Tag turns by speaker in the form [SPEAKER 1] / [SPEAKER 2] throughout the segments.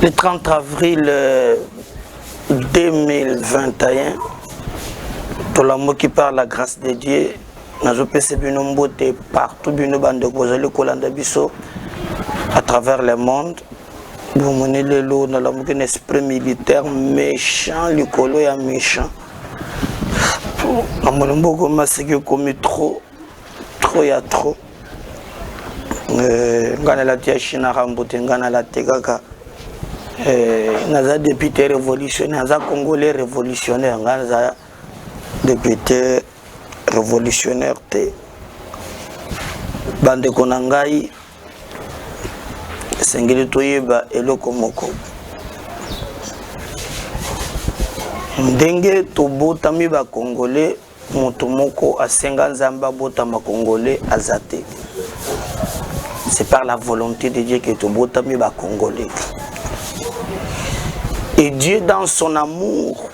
[SPEAKER 1] Le 30 avril 2021, tout le monde qui parle la grâce de Dieu, nous avons fait partout, à travers le monde. Vous menez le lot dans un esprit militaire méchant, le colo est méchant. C'est commis trop, il y a trop. Ngana la tia China rambote, ngana la tegaka. Naza député révolutionnaire, naza congolais révolutionnaire, naza député révolutionnaire te. Bande konangai, sengeli toyeba eloko moko. Ndenge tobota mi ba congolais, moto moko asenga nzamba bota ma congolais azate. C'est par la volonté de Dieu que tobota mi ba congolais. Et Dieu dans son amour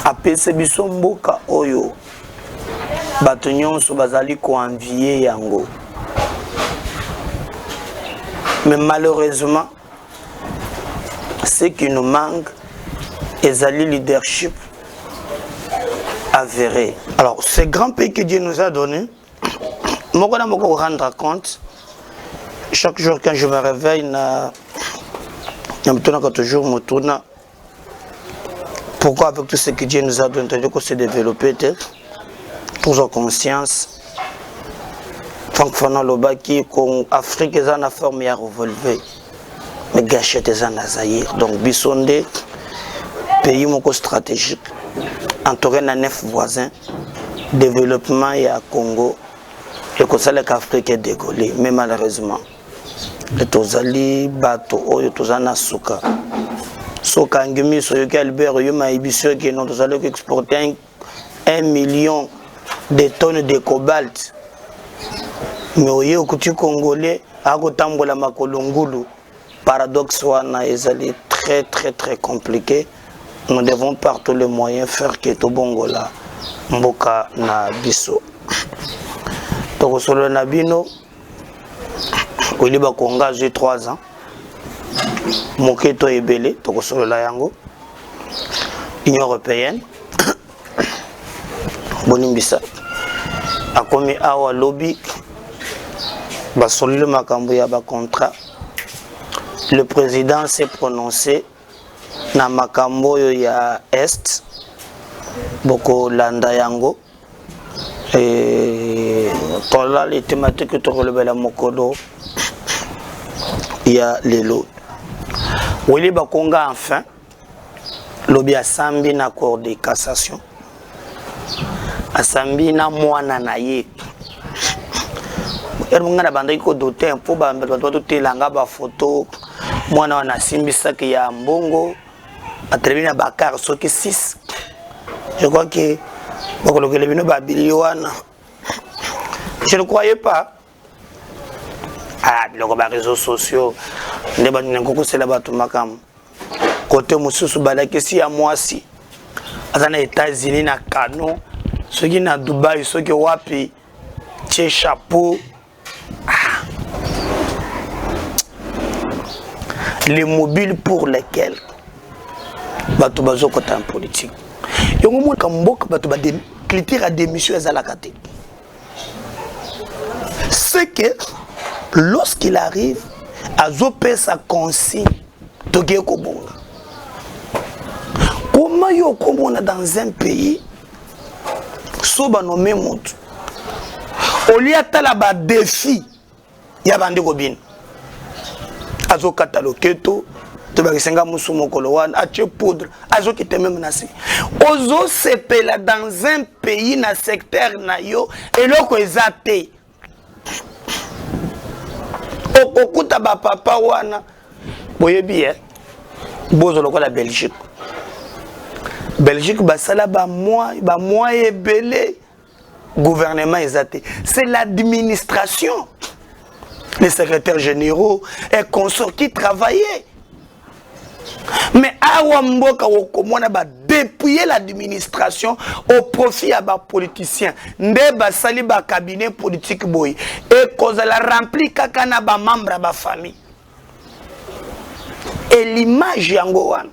[SPEAKER 1] a pese biso mboka oyo. Bato nyonso bazali ko envier yango. Mais malheureusement, ce qui nous manque est le leadership avéré. Alors, ce grand pays que Dieu nous a donné, je me rendre compte, chaque jour quand je me réveille, je me toujours me tourne. Pourquoi avec tout ce que Dieu nous a donné, qu'on s'est développé, toujours conscience. Franck Lobaki, Afrique est en forme à relever, mais gâchette est en Zaïre. Donc, Bissondé, pays stratégique, entouré de 9 voisins, développement et à Congo, et que ça l'Afrique est décollée, mais malheureusement, les Tozali, Bato, les Tozana Souka. Souka Ngumi, Soyoki Albert, Yoma Ibisio, qui nous allons exporter 1 million de tonnes de cobalt. Mais au côté congolais, à Gotambola Makolongulu, paradoxe wana est très très très compliqué. Nous devons par tous les moyens faire que Tobongola Mboka na biso. Donc sur le Nabino, il va engager 3 ans. Moketo Ebele, donc sur le Layango, Union européenne, Bonimbisa, a commis Awa Lobby. Le contrat. Le président s'est prononcé na makambo ya Est, Boko Landa Yango, et pour là les thématiques que tu relèves la Mokodo, il y a les lots. Wili Bakonga enfin, lobby a sambi na cour de cassation, a sambi na mwana na ye. Ermunga banda iko doté pour bamba to telanga ba photo mwana wana simbisa ki ya mbongo atrevina bakar soki 6. Je crois que bakoloke le bino ba biliwana. Je ne croyais pas. Ah, biloko ba réseaux sociaux nde ba ngoko sela bato makam. Côté mususu balaki si ya mwasi. Azana États-Unis na Kano, soki na Dubaï, soki wapi tche chapeau. Les mobiles pour lesquels bato bazo kota en politique. Yongo mo kamboka bato ba critère à démission ezalakate. C'est que lorsqu'il arrive à zoper sa consigne de Kobonga. Comment yo komona dans un pays soba nommé montu. Au lieu de ba défi ya bande kobine. Azo kataloketo to ba kisenga musu mokolo wana ache poudre azo kite même nasi ozo sepela dans un pays na secteur na yo eloko ezate okuta ba papa wana boyebi bozo lokola Belgique basala ba mois ebele gouvernement ezate c'est l'administration. Les secrétaires généraux et consorts qui travaillaient. Mais Awamboka Wokomona va dépouiller l'administration au profit à bas politiciens. Ndeba sali ba cabinet politique boy. Et cause la rempli kakana ba membre ba famille. et l'image yango wana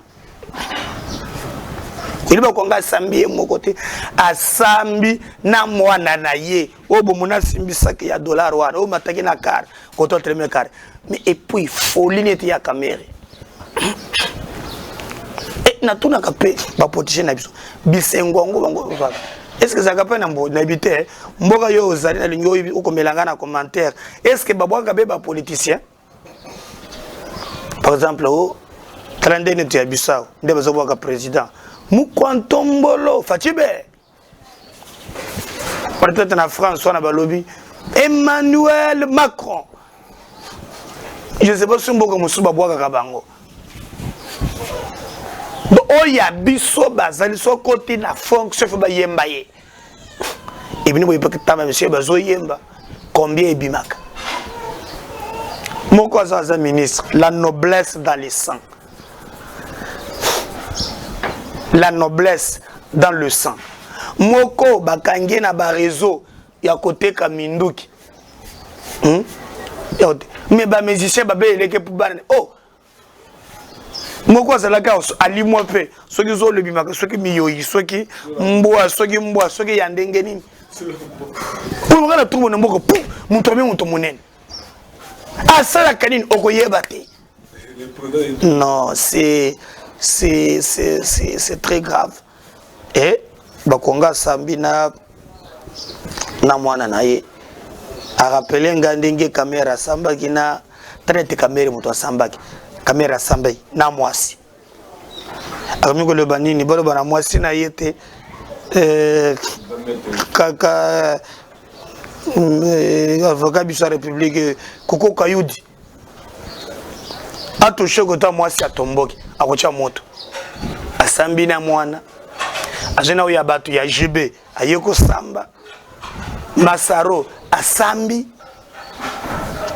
[SPEAKER 1] il va konga sambi mon côté asambi na mwana na ye obo mona simbi sak ya dollar wana o mataki na car koto treme car mais et puis folie net ya caméra et na tuna kapé ba potishe na biso bisengo ngo bango est-ce que ça kapé na mbo na bité mboka yo ozali na lingo ukomelanga na commentaire est-ce que babwaka be ba politicien par exemple au 32 net ya bisao ndebe zo bwaka président Mukwantombolo Fatibe peut-être en France on a balobi Emmanuel Macron je sais pas si mboka musuba bwaka kabango do oya biso bazali so côté na fonction fa ba yemba ye et bien boye pas tama monsieur bazo yemba combien ebimaka moko za ministre la noblesse dans le sang. La noblesse dans le sang. Moko bakange na ba réseau ya côté Kaminduki. Mais ba musicien ba beleke pour ban. Oh. Moko azalaka ali mo pe. Soki zo le bimaka soki miyoyi soki mbwa soki ya ndenge nini. Pour ngana tout mon mboko pou mutomé mutomonene. Asala kanini okoyeba te. Non, c'est très grave. Et bakonga sambina na mwana na ye a rappelé ngandenge caméra sambaki na traite caméra muto sambaki caméra sambai na mwasi akamiko le banini bolo bana mwasi na yete kaka avocat biso république Koko Kayudi a touché kota mwasi atomboki akocha moto asambi na mwana ajena oya batu ya JB ayeko samba Masaro asambi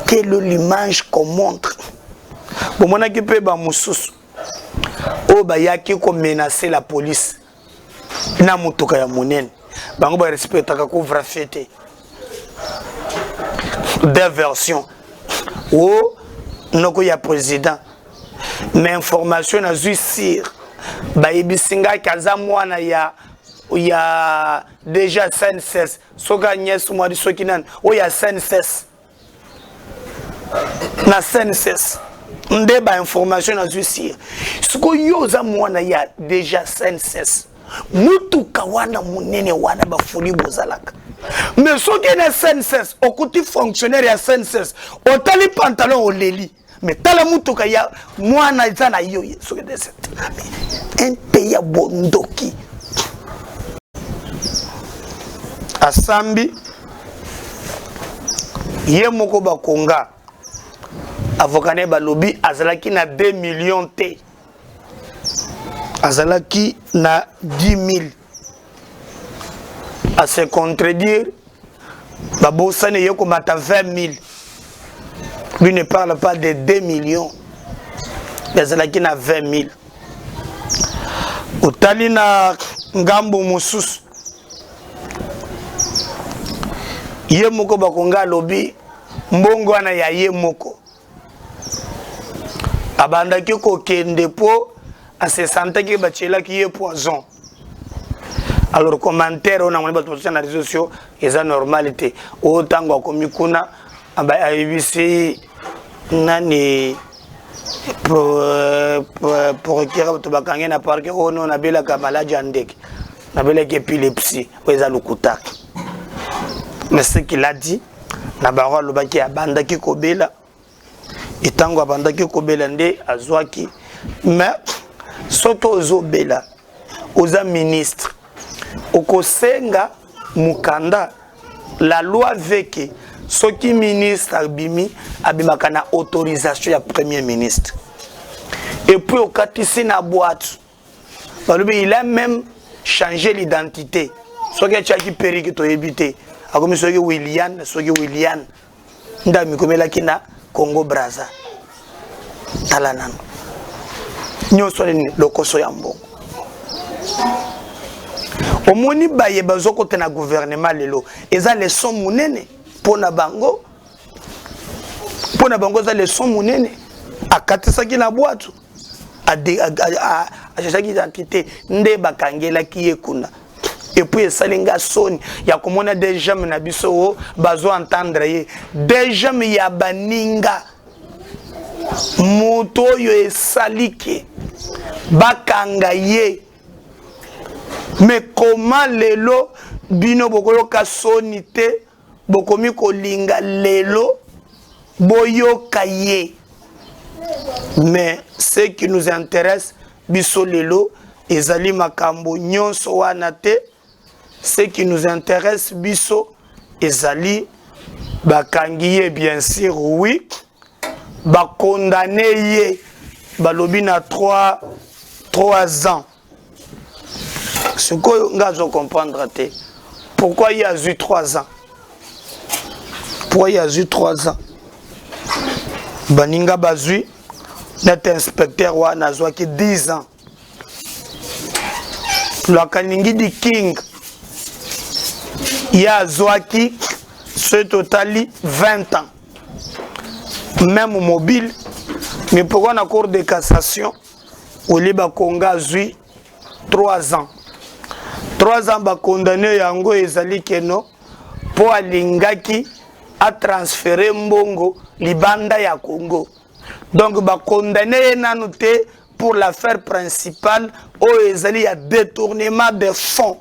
[SPEAKER 1] quelle l'image qu'on montre bon mona ki pe ba mususu o ba yaki ko menacer la police na mutuka ya munene bango ba respecta ka couvre fête des versions o noko ya président mais information na zuisir ba ibisinga kaza mwana ya déjà SNCS soka nyes mwadi soki nan o ya SNCS na SNCS nde ba information na zuisir siko yoza mwana ya déjà SNCS mutu kawana munene wana ba fuli bozalaka mais soki na SNCS okuti fonctionnaire ya SNCS otali pantalon oleli mais tala mutu ka ya mwana zana yo soki de cette un pays ya bondoki asambi ye moko bakonga avokane balobi azalaki na 2 millions te azalaki na 10 000 à se contredire babosane yeko mata 20 000 lui ne parle pas de 2 millions azalaki na 20 000 utali na ngambo mususu ye moko bakonga lobi mbongo wana ya ye moko abandaki kokende po se sentaki bachelaki ye poison alors commentaire on a moni bato na réseaux sociaux eza normalité otango akomi kuna ayebisi nani procureur bato bakange na parke ono nabelaka maladi ya ndeke nabelaki épilepsie oyo eza lukutaki mais ce qu'il a dit na bango alobaki abandaki kobela etango abandaki kobela nde azwaki mais soki ozobela oza ministre okosenga mukanda la loi veke soki ministre abimaka na autorisation ya premier ministre et puis okatisi na boîte balobi il a même changé l'identité soki atiaki periki toyebi te akomi soki William ndami komelaki na Congo Brazza tala nano nyonso nini lokoso ya mbongo omoni baye bazokota na gouvernement lelo eza leçon munene pona bango za leçon munene akatisaki na bwatu chaque identité nde bakangela ki ekuna. Et puis salinga soni ya komona déjà na biso bazo entendre ye déjà me ya baninga moto yo esalike bakanga ye. Mais comment lelo bino bokoyoka soni te bokomi kolinga lelo boyoka ye. Mais ce qui nous intéresse biso lelo ezali makambo nyonso wana te. Ce qui nous intéresse biso ezali bakangi ye bien sûr oui ba condamné ye balobi na 3 ans. Ce que ngazo comprendre te pourquoi il y a eu 3 ans. Pourquoi il y a eu 3 ans. Baninga bazui net inspecteur wana zwaki 10 ans. La kaningi di king ya zwaki ce totali 20 ans. Même mobile, mais pourquoi la cour de cassation au Liba Konga zui 3 ans. 3 ans ba condamné yango ezali keno pour alingaki a transférer mbongo libanda ya Congo. Donc ba condamné nanoté pour l'affaire principale où ezali ya détournement de fonds.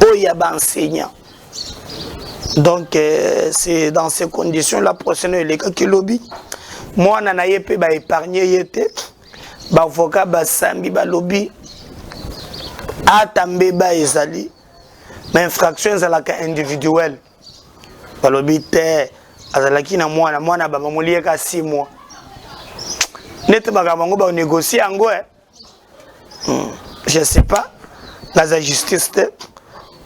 [SPEAKER 1] Oh, il y a des enseignants. Donc, c'est dans ces conditions la prochaine les cas qui lobby. Moi, on a épargné yete. Avocat basambi ba lobby. Atambe ba ezali. Mais infraction zalaka individuelle. Ba lobby te azalaki na mwana ba mamulie ka 6 mois. Net ba bango ba négocier ango. Je sais pas. La justice te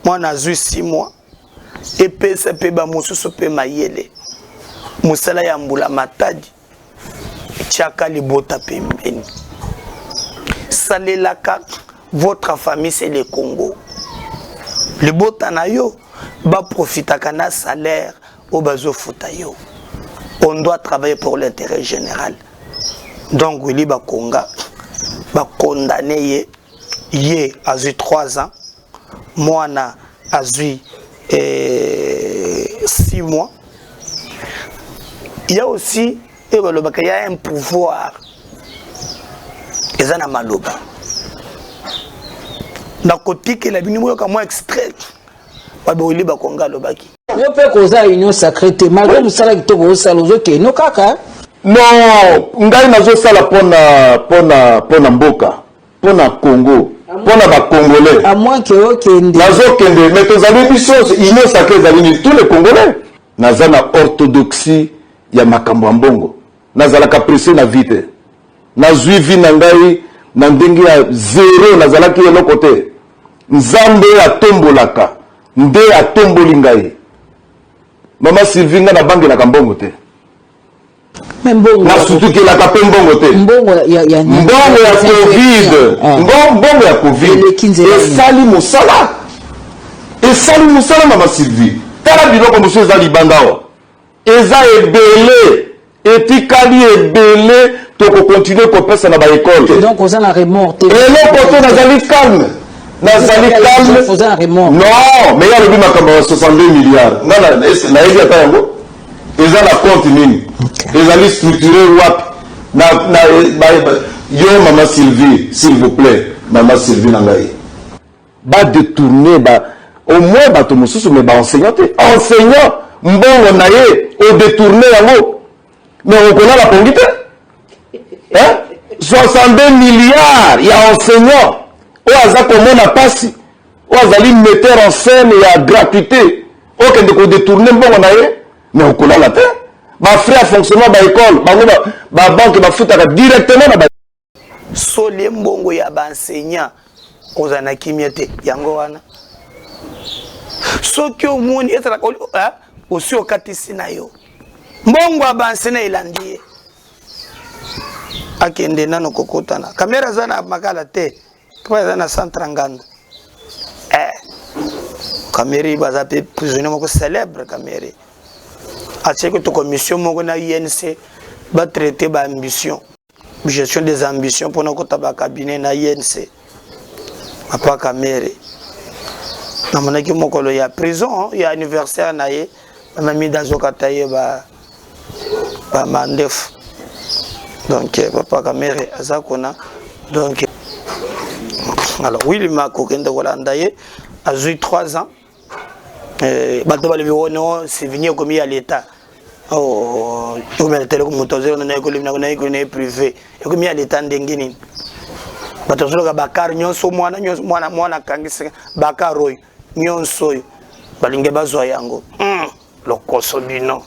[SPEAKER 1] moi na 6 mois et PCP ba mususu pe mayele musala ya mbula matadi chaka libota pembeni salelaka votre famille c'est le Congo libota na yo ba profitaka na salaire au bazo futa yo. On doit travailler pour l'intérêt général. Donc Willy Bakonga ba condamné ye a 3 ans. Moi, a 6 mois. Il y a aussi il y a un pouvoir. Il y a un maloba. Dans le côté que la binoumo est moins extrait. Il y a un lobaki.
[SPEAKER 2] Yo pe koza union sacrée malgré musala kitoko osala ozoke no kaka.
[SPEAKER 3] Non, ngai nazo sala pona mboka, pona Congo. Pour les Congolais.
[SPEAKER 2] À moins que okende.
[SPEAKER 3] Nazokende, mais tous les bisos, union sacrée zalini tous les Congolais. Nazana orthodoxie ya makambo mbongo. Nazala capricé na vite. Nazui vi na ngai na ndenge ya 0 nazala ki no côté. Nzambe atombolaka, nde atomboli ngai. Mama Sylvie nga na bangi na kambongo te.
[SPEAKER 2] Mbongo
[SPEAKER 3] na surtout que la kapé mbongo te
[SPEAKER 2] mbongo ya
[SPEAKER 3] Covid mbongo ya Covid et sali musala mama Sylvie tala biloko monsieur eza libanda wa eza ebele etikali ebele to ko continuer ko pesa na ba école
[SPEAKER 2] donc on a la remorte
[SPEAKER 3] et le poto nazali calme non mais ya lobi makambo 62 milliards na yezi ata yango eza la compte nini ezali structuré wapi na yo mama Sylvie s'il vous plaît mama Sylvie nangai ba détourner au moins ba to mususu mais ba enseignant mbongo na ye au détourner yango mais on connaît la pongite hein 62 milliards ya enseignant o aza komona pasi o azali metteur en scène ya gratuité o kende ko détourner mbongo na ye mais on connaît la terre. Ma frère fonctionnement ba école, ba banque ba futaka directement na ba.
[SPEAKER 1] Sole mbongo ya ba enseignant ozana kimiete yango wana. Soki omoni etala ko osi okatisi na yo. Mbongo ya ba enseignant elandie. Akende nano kokotana. Kamera zana makala te. Kwa zana santranganda. Kamera baza pe prisonnier moko célèbre kamera. A ce que ta commission na INC va traiter ba ambition gestion des ambitions pour notre cabinet na INC. Papa Kamere. Na monaki mokolo ya prison, il y a anniversaire na ye, mami dazokata ye ba mandef. Donc Papa Kamere azakona. Donc alors oui, Mako kende Rolanda ye a 3 ans. Bato ba le bureau non, c'est venu comme à l'état. Oh, comme le télécom motorisé na école na privé. Et comme à l'état ndengini. Bato solo ka bakar nyonso mwana kangisa bakar oyo nyonso oyo balinge bazwa yango. Lokoso bino.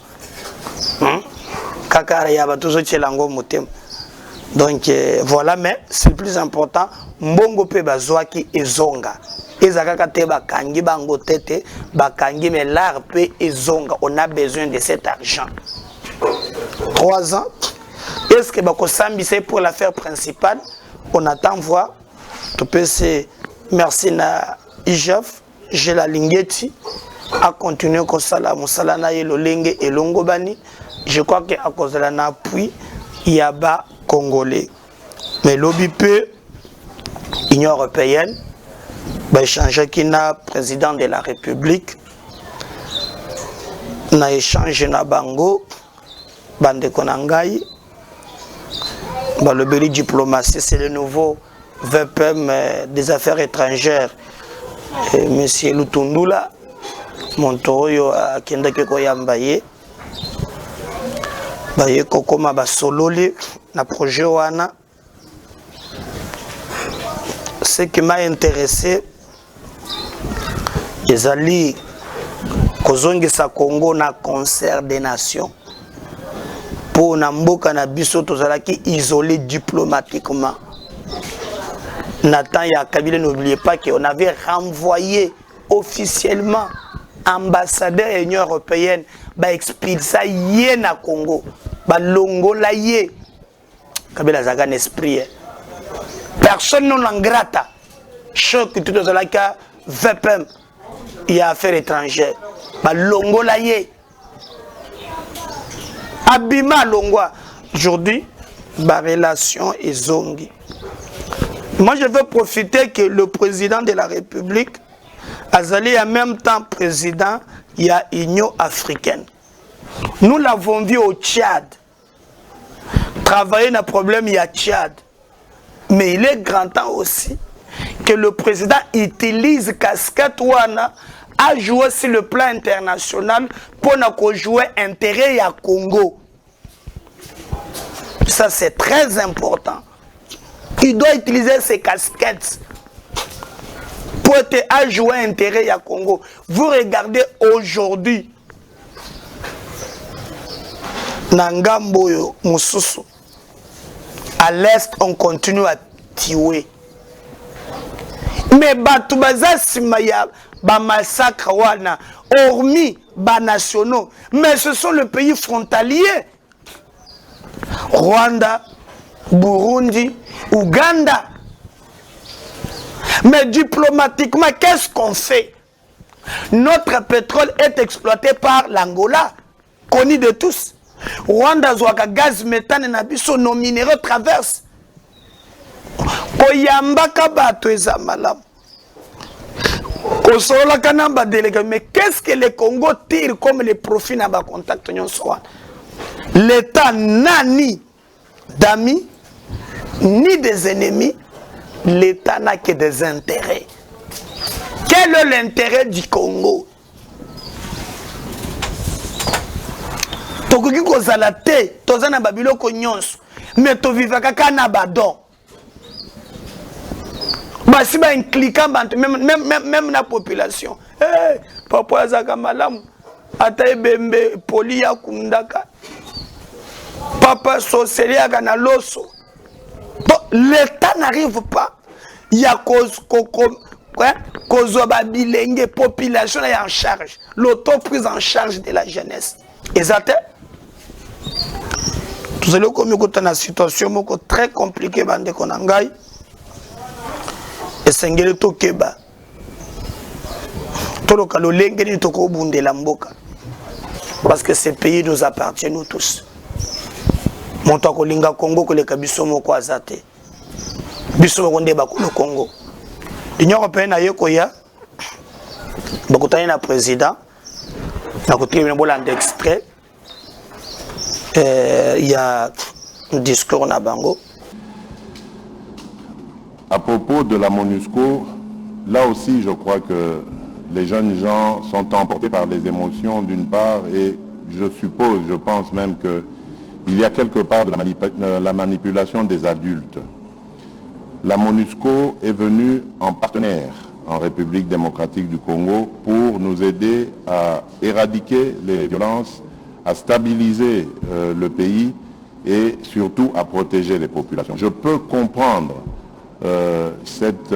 [SPEAKER 1] Kakara ya bato zo tchelango motema. Donc voilà, mais c'est le plus important. Mbongo pe bazwaki ezonga. Ezakaka te bakangi bango tete, bakangi mais l'art pe ezonga. On a besoin de cet argent. 3 ans. Est-ce que bako sambi c'est pour l'affaire principale? On attend voir. Tu peux se merci na IJAF, j'ai la lingeti à continuer comme ça la musala na yelo lenge et longobani. Je crois que à cause de l'appui il y a bas congolais. Mais l'OBP, Union européenne, bah, échange qui n'a président de la République, n'a échangé na bango, bande konangai, bah, le Béli diplomatie, c'est le nouveau VPM des affaires étrangères, Monsieur Lutundula, Montoroyo à Kendake Yambaye. Baye kokoma ba sololi na projet wana. Ce qui m'a intéressé ezali kozongisa Congo na concert des nations pour na mboka na biso tozalaki isolé diplomatiquement. Nathan ya Kabila, n'oubliez pas qu'on avait renvoyé officiellement ambassadeur de l'Union européenne ba expulsa yé na Congo ba longola yé. Kabila zaga un esprit. Personne non ingrata. Choc tout dans la cas VPM il y a affaires étrangères. Ba longola yé. Abima longwa. Aujourd'hui ba relation est zongi. Moi je veux profiter que le président de la République Azali en même temps président, il y a Union africaine. Nous l'avons vu au Tchad. Travailler dans le problème, il y a Tchad. Mais il est grand temps aussi que le président utilise casquette Wana à jouer sur le plan international pour nous jouer intérêt à Congo. Ça c'est très important. Il doit utiliser ses casquettes pour te jouer intérêt à Congo. Vous regardez aujourd'hui, Nangamboyo, Moussousou, à l'est, on continue à tuer. Mais Batoubaza Simaya, massacre wana, hormis nationaux, mais ce sont les pays frontaliers. Rwanda, Burundi, Ouganda. Mais diplomatiquement, qu'est-ce qu'on fait? Notre pétrole est exploité par l'Angola, connu de tous. Rwanda zouaka gaz méthane na biso nos minéraux traversent. Koyambaka bato eza malamu. Kosola kanamba délégué, mais qu'est-ce que le Congo tire comme les profits na ba contact nyonso? L'État n'a ni d'amis ni des ennemis. L'État n'a que des intérêts. Quel est l'intérêt du Congo? Tokoki kozala te, tozana babiloko nyonso, mais to vivaka kana badon. Basi ba incliquant même la population. Eh, papa azaka malamu, ata ebembe poli ya kundaka. Papa soselia kana loso. L'État n'arrive pas. Il y a cause bilenge population est en charge. L'auto-prise en charge de la jeunesse. Exact. Tout cela comme dans une situation très compliquée bande konangai. Et sengele to keba. To lokalo lengeni to ko bundela mboka. Parce que ce pays nous appartient nous tous. moto akolinga Congo koleka biso moko azate biso moko nde bakolo Congo l'Union européenne a yokoya bakotani na président na côté de bolanda extrait il y a un discours na bango.
[SPEAKER 4] À propos de la MONUSCO, là aussi je crois que les jeunes gens sont emportés par les émotions d'une part, et je pense même qu'il y a quelque part de la manipulation des adultes. La MONUSCO est venue en partenaire en République démocratique du Congo pour nous aider à éradiquer les violences, à stabiliser le pays et surtout à protéger les populations. Je peux comprendre cette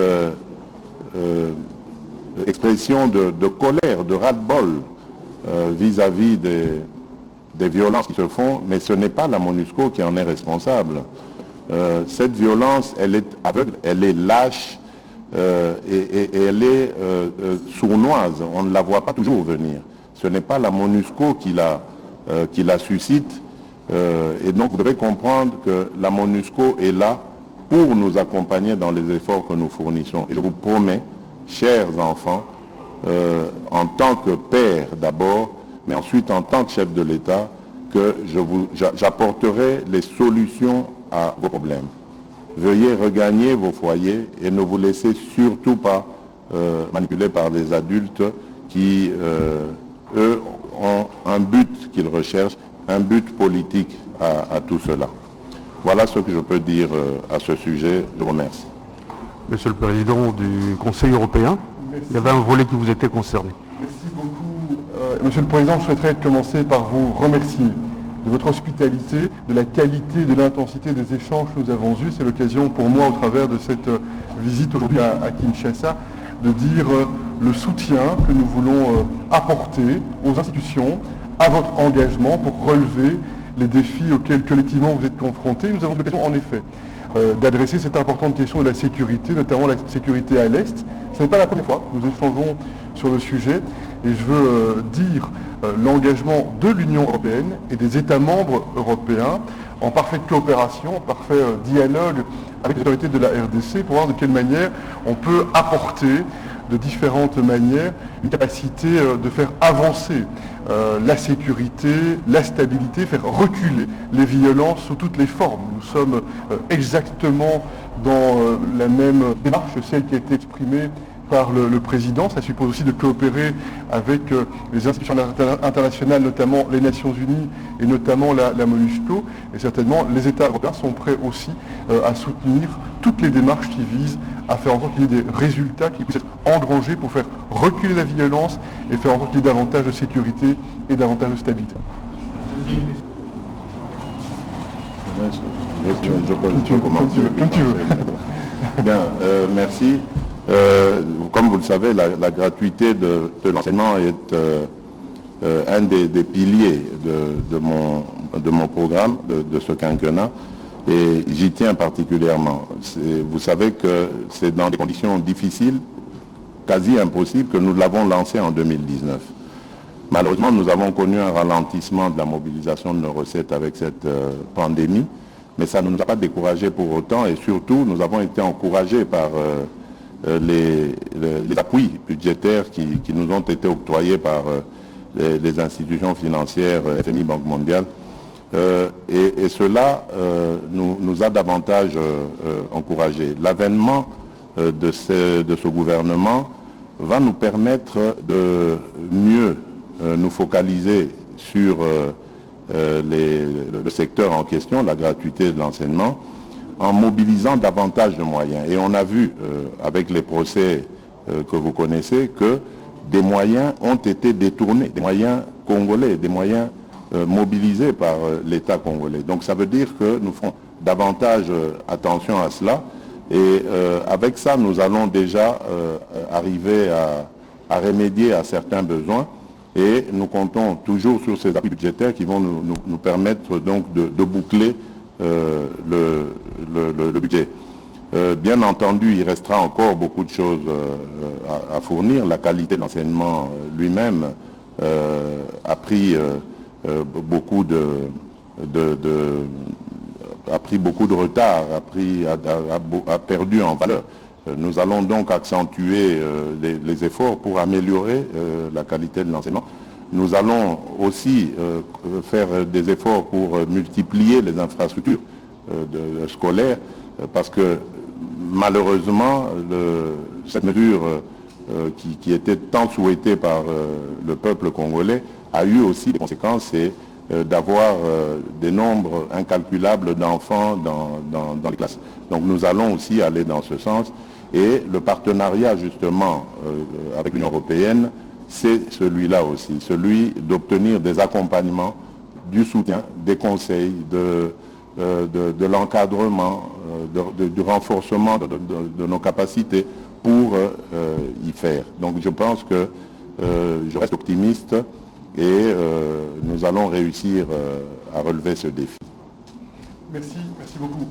[SPEAKER 4] expression de colère, de ras-le-bol vis-à-vis des violences qui se font, mais ce n'est pas la MONUSCO qui en est responsable. Cette violence, elle est aveugle, elle est lâche et elle est sournoise. On ne la voit pas toujours venir. Ce n'est pas la MONUSCO qui la suscite. Et donc vous devez comprendre que la MONUSCO est là pour nous accompagner dans les efforts que nous fournissons. Et je vous promets, chers enfants, en tant que père d'abord, mais ensuite en tant que chef de l'État, que j'apporterai les solutions à vos problèmes. Veuillez regagner vos foyers et ne vous laissez surtout pas manipuler par les adultes qui, eux, ont un but qu'ils recherchent, un but politique à tout cela. Voilà ce que je peux dire à ce sujet. Je vous remercie.
[SPEAKER 5] Monsieur le Président du Conseil européen, merci. Il y avait un volet qui vous était concerné.
[SPEAKER 6] Merci beaucoup. Monsieur le Président, je souhaiterais commencer par vous remercier de votre hospitalité, de la qualité, de l'intensité des échanges que nous avons eus. C'est l'occasion pour moi, au travers de cette visite aujourd'hui à Kinshasa, de dire le soutien que nous voulons apporter aux institutions, à votre engagement pour relever les défis auxquels collectivement vous êtes confrontés. Nous avons l'occasion en effet d'adresser cette importante question de la sécurité, notamment la sécurité à l'Est. Ce n'est pas la première fois que nous échangeons sur le sujet et je veux dire l'engagement de l'Union européenne et des États membres européens en parfaite coopération, en parfait dialogue avec les autorités de la RDC pour voir de quelle manière on peut apporter de différentes manières une capacité de faire avancer la sécurité, la stabilité, faire reculer les violences sous toutes les formes. Nous sommes exactement dans la même démarche, celle qui a été exprimée par le président. Ça suppose aussi de coopérer avec les institutions internationales, notamment les Nations Unies et notamment la MONUSCO. Et certainement, les États européens sont prêts aussi à soutenir toutes les démarches qui visent à faire en sorte qu'il y ait des résultats qui puissent être engrangés pour faire reculer la violence et faire en sorte qu'il y ait davantage de sécurité et davantage de stabilité.
[SPEAKER 4] Comme tu veux. Bien, merci. Comme vous le savez, la gratuité de l'enseignement est un des piliers de mon programme, de ce quinquennat, et j'y tiens particulièrement. Vous savez que c'est dans des conditions difficiles, quasi impossibles, que nous l'avons lancé en 2019. Malheureusement, nous avons connu un ralentissement de la mobilisation de nos recettes avec cette pandémie, mais ça ne nous a pas découragés pour autant, et surtout, nous avons été encouragés par les appuis budgétaires qui nous ont été octroyés par les institutions financières, FMI, Banque mondiale. Et cela nous a davantage encouragés. L'avènement de ce gouvernement va nous permettre de mieux nous focaliser sur le secteur en question, la gratuité de l'enseignement, en mobilisant davantage de moyens. Et on a vu avec les procès que vous connaissez que des moyens ont été détournés, des moyens congolais, des moyens mobilisés par l'État congolais. Donc ça veut dire que nous ferons davantage attention à cela. Et avec ça, nous allons déjà arriver à remédier à certains besoins. Et nous comptons toujours sur ces appuis budgétaires qui vont nous permettre donc de boucler le budget. Bien entendu, il restera encore beaucoup de choses à fournir. La qualité de l'enseignement lui-même a pris beaucoup a pris beaucoup de retard, a perdu en valeur. Nous allons donc accentuer les efforts pour améliorer la qualité de l'enseignement. Nous allons aussi faire des efforts pour multiplier les infrastructures scolaires parce que malheureusement cette mesure qui était tant souhaitée par le peuple congolais a eu aussi des conséquences, c'est d'avoir des nombres incalculables d'enfants dans les classes. Donc nous allons aussi aller dans ce sens. Et le partenariat justement avec l'Union européenne, c'est celui-là aussi, celui d'obtenir des accompagnements, du soutien, des conseils, de l'encadrement, du renforcement de nos capacités pour y faire. Donc je pense que je reste optimiste et nous allons réussir à relever ce défi.
[SPEAKER 6] Merci beaucoup.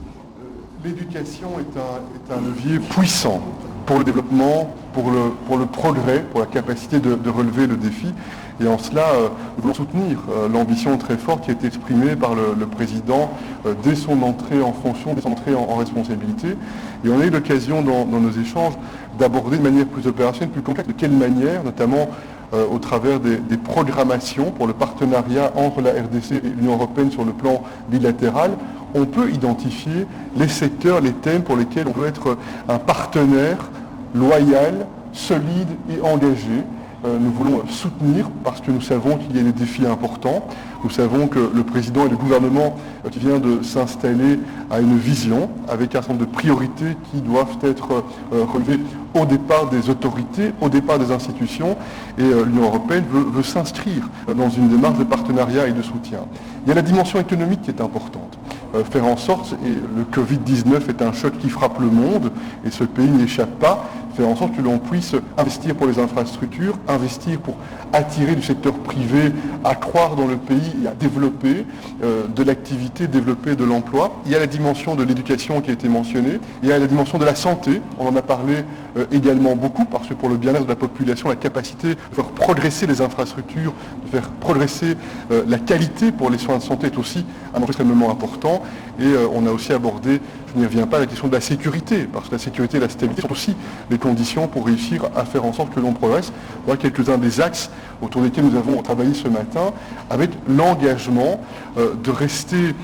[SPEAKER 6] L'éducation est un levier puissant pour le développement, pour le progrès, pour la capacité de relever le défi. Et en cela, nous voulons soutenir l'ambition très forte qui a été exprimée par le président dès son entrée en fonction, dès son entrée en responsabilité. Et on a eu l'occasion dans nos échanges d'aborder de manière plus opérationnelle, plus concrète, de quelle manière, notamment au travers des programmations pour le partenariat entre la RDC et l'Union européenne sur le plan bilatéral, on peut identifier les secteurs, les thèmes pour lesquels on veut être un partenaire loyal, solide et engagé. Nous voulons soutenir parce que nous savons qu'il y a des défis importants. Nous savons que le président et le gouvernement qui vient de s'installer a une vision avec un certain nombre de priorités qui doivent être relevées au départ des autorités, au départ des institutions. Et l'Union européenne veut s'inscrire dans une démarche de partenariat et de soutien. Il y a la dimension économique qui est importante. Faire en sorte, et le Covid-19 est un choc qui frappe le monde, et ce pays n'y échappe pas, faire en sorte que l'on puisse investir pour les infrastructures, investir pour attirer du secteur privé à croire dans le pays et à développer de l'activité, développer de l'emploi. Il y a la dimension de l'éducation qui a été mentionnée, il y a la dimension de la santé, on en a parlé également beaucoup, parce que pour le bien-être de la population, la capacité de faire progresser les infrastructures, de faire progresser la qualité pour les soins de santé est aussi un enjeu extrêmement important. Et on a aussi abordé, je n'y reviens pas, la question de la sécurité, parce que la sécurité et la stabilité sont aussi les conditions pour réussir à faire en sorte que l'on progresse. Voilà quelques-uns des axes autour desquels nous avons travaillé ce matin, avec l'engagement de rester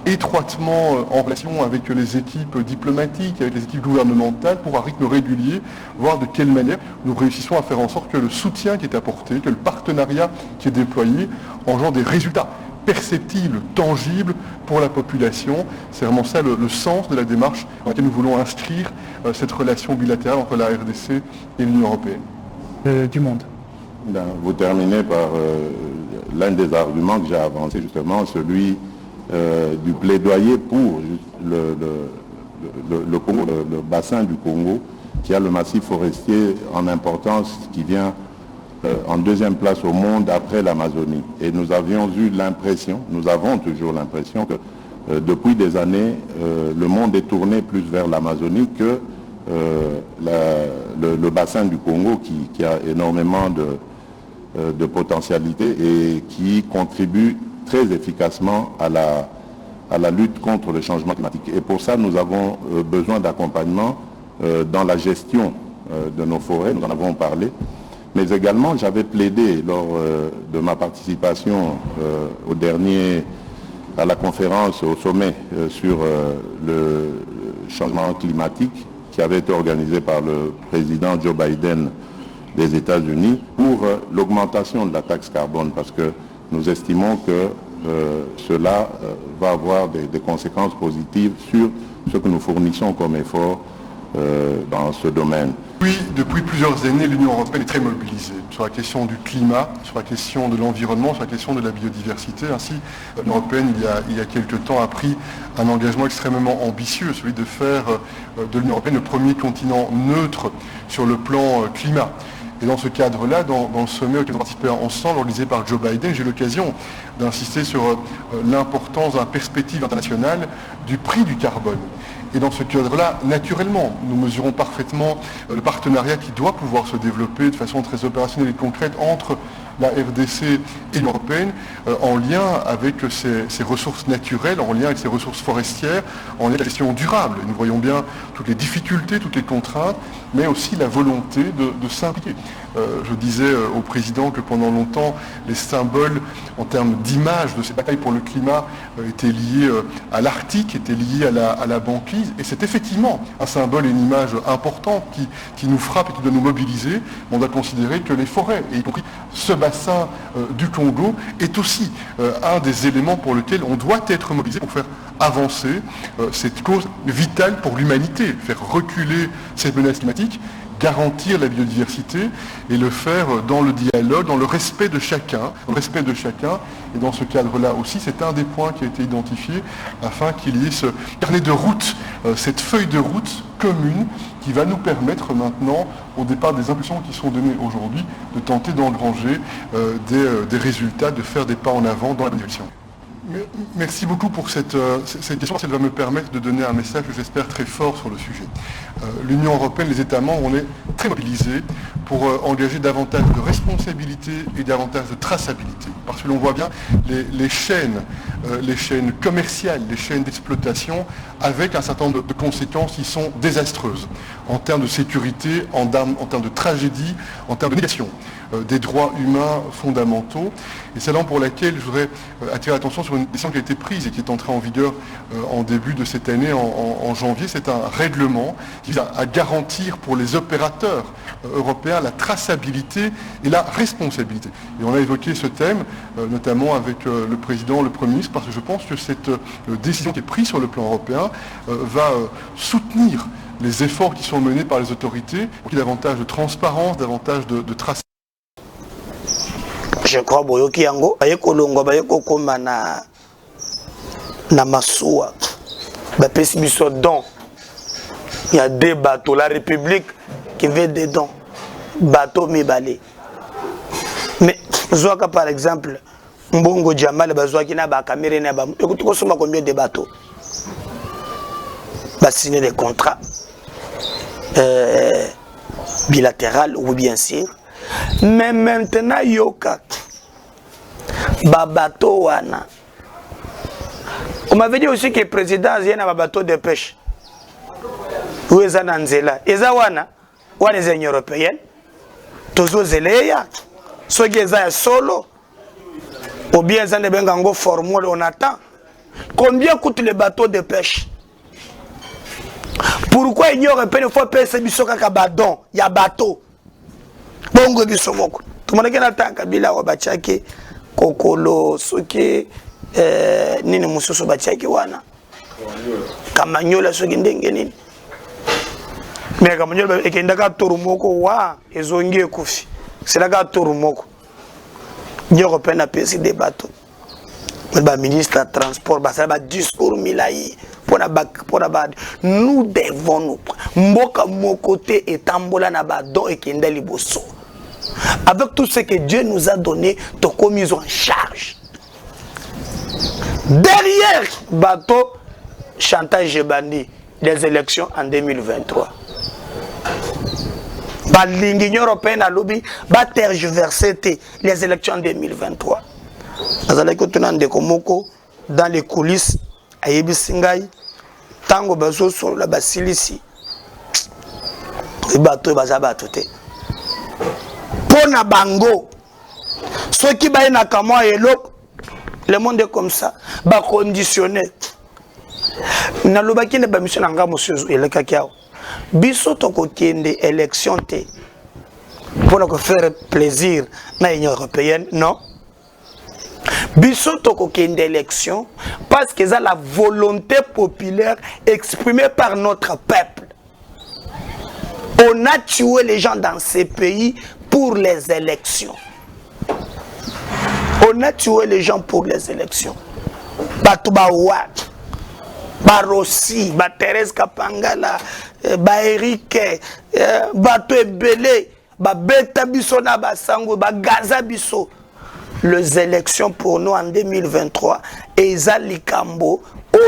[SPEAKER 6] étroitement en relation avec les équipes diplomatiques, avec les équipes gouvernementales, pour un rythme régulier, voir de quelle manière nous réussissons à faire en sorte que le soutien qui est apporté, que le partenariat qui est déployé engendre des résultats perceptible, tangible pour la population. C'est vraiment ça le sens de la démarche dans laquelle nous voulons inscrire cette relation bilatérale entre la RDC et l'Union européenne.
[SPEAKER 7] Du monde.
[SPEAKER 4] Vous terminez par l'un des arguments que j'ai avancé, justement, celui du plaidoyer pour le Congo, le bassin du Congo, qui a le massif forestier en importance, qui vient en deuxième place au monde après l'Amazonie. Et nous avions eu l'impression, nous avons toujours l'impression que depuis des années, le monde est tourné plus vers l'Amazonie que le bassin du Congo qui a énormément de potentialité et qui contribue très efficacement à la lutte contre le changement climatique. Et pour ça, nous avons besoin d'accompagnement dans la gestion de nos forêts, nous en avons parlé. Mais également, j'avais plaidé lors de ma participation à la conférence, au sommet sur le changement climatique qui avait été organisé par le président Joe Biden des États-Unis pour l'augmentation de la taxe carbone, parce que nous estimons que cela va avoir des conséquences positives sur ce que nous fournissons comme effort dans ce domaine.
[SPEAKER 6] Depuis plusieurs années, l'Union européenne est très mobilisée sur la question du climat, sur la question de l'environnement, sur la question de la biodiversité. Ainsi, l'Union européenne, il y a quelque temps, a pris un engagement extrêmement ambitieux, celui de faire de l'Union européenne le premier continent neutre sur le plan climat. Et dans ce cadre-là, dans le sommet auquel nous participons ensemble, organisé par Joe Biden, j'ai eu l'occasion d'insister sur l'importance dans la perspective internationale du prix du carbone. Et dans ce cadre-là, naturellement, nous mesurons parfaitement le partenariat qui doit pouvoir se développer de façon très opérationnelle et concrète entre la RDC et l'Union européenne, en lien avec ses ressources naturelles, en lien avec ses ressources forestières, en lien avec la gestion durable. Et nous voyons bien toutes les difficultés, toutes les contraintes, mais aussi la volonté de s'impliquer. Je disais au président que pendant longtemps, les symboles en termes d'image de ces batailles pour le climat étaient liés à l'Arctique, étaient liés à la banquise, et c'est effectivement un symbole et une image importante qui nous frappe et qui doit nous mobiliser. On doit considérer que les forêts, et y compris ce bassin du Congo, est aussi un des éléments pour lesquels on doit être mobilisé pour faire avancer cette cause vitale pour l'humanité, faire reculer cette menace climatique, garantir la biodiversité et le faire dans le dialogue, dans le respect de chacun, Et dans ce cadre-là aussi, c'est un des points qui a été identifié afin qu'il y ait ce carnet de route, cette feuille de route commune qui va nous permettre maintenant, au départ des impulsions qui sont données aujourd'hui, de tenter d'engranger des résultats, de faire des pas en avant dans la direction. Merci beaucoup pour cette question. Elle va me permettre de donner un message que j'espère très fort sur le sujet. L'Union européenne, les États membres, on est très mobilisés pour engager davantage de responsabilité et davantage de traçabilité. Parce que l'on voit bien les chaînes commerciales, les chaînes d'exploitation, avec un certain nombre de conséquences qui sont désastreuses en termes de sécurité, en termes de tragédie, en termes de négation des droits humains fondamentaux. Et c'est là pour laquelle je voudrais attirer l'attention sur une décision qui a été prise et qui est entrée en vigueur en début de cette année, en janvier. C'est un règlement qui vise à garantir pour les opérateurs européens la traçabilité et la responsabilité. Et on a évoqué ce thème, notamment avec le président, le Premier ministre, parce que je pense que cette décision qui est prise sur le plan européen va soutenir les efforts qui sont menés par les autorités pour qu'il y ait davantage de transparence, davantage de traçabilité.
[SPEAKER 1] Je crois boyoki yango bayekolongo bayekokoma na masuwa bapesi biso don. Il y a deux bateaux, la République qui veut des dons, bateau mibale. Mais zoaka par exemple Mbongo Jamal bazwaki na ba caméra na ba écoute ko soma combien de bateaux ba signer des contrats bilatéral ou bien sûr. Mais maintenant yoka babato wana. On m'avait dit aussi que le président a un bateau de pêche. Où est Zanzela? Eza wana wana les Union européenne. Tozo zeleya. Ceux qui sont solo. Ou bien zane bengango formule on attend. Combien coûtent les bateaux de pêche? Pourquoi l'Union européenne faut payer ce biso kaka badon? Il y a bateau. Bongo biso moko. Tout le monde qui attend Kabila wa bachaki kokolo soki nini mususu bachaki wana. Kamanyola soki ndenge nini. Mais kamanyola ekendaka torumoko wa ezongi ekufi. C'est là ka torumoko. L'Union européenne a payé des bateaux. Le ministre de transport, ça va discours milai pour la nous devons nous mboka mon côté et tambola na badon et kendeli bosso. Avec tout ce que Dieu nous a donné, toko mis en charge. Derrière bateau chantage bandi des élections en 2023. L'Union européenne a lobby va tergiverser les élections en 2023. Dans les coulisses, à Yebisingaï, Tango Bazo sur la Basilisi, le bateau Bazabatouté. Pona Bango, ceux qui baillent na Kama et l'autre, le monde est comme ça, ba conditionné. Na lobaki ne ba mission nga monsieur le kakiao. Biso toko kende élection té. Pour nous faire plaisir na l'Union européenne, non? Biso toko kende élection parce que ça la volonté populaire exprimée par notre peuple. On a tué les gens dans ces pays pour les élections. On a tué les gens pour les élections. Batouba Ouad, Barossi, Thérèse Kapangala, Eric, Bato Ebele, Beta Bisso na Basango, Gaza Bisso. Les élections pour nous en 2023, Eza Likambo,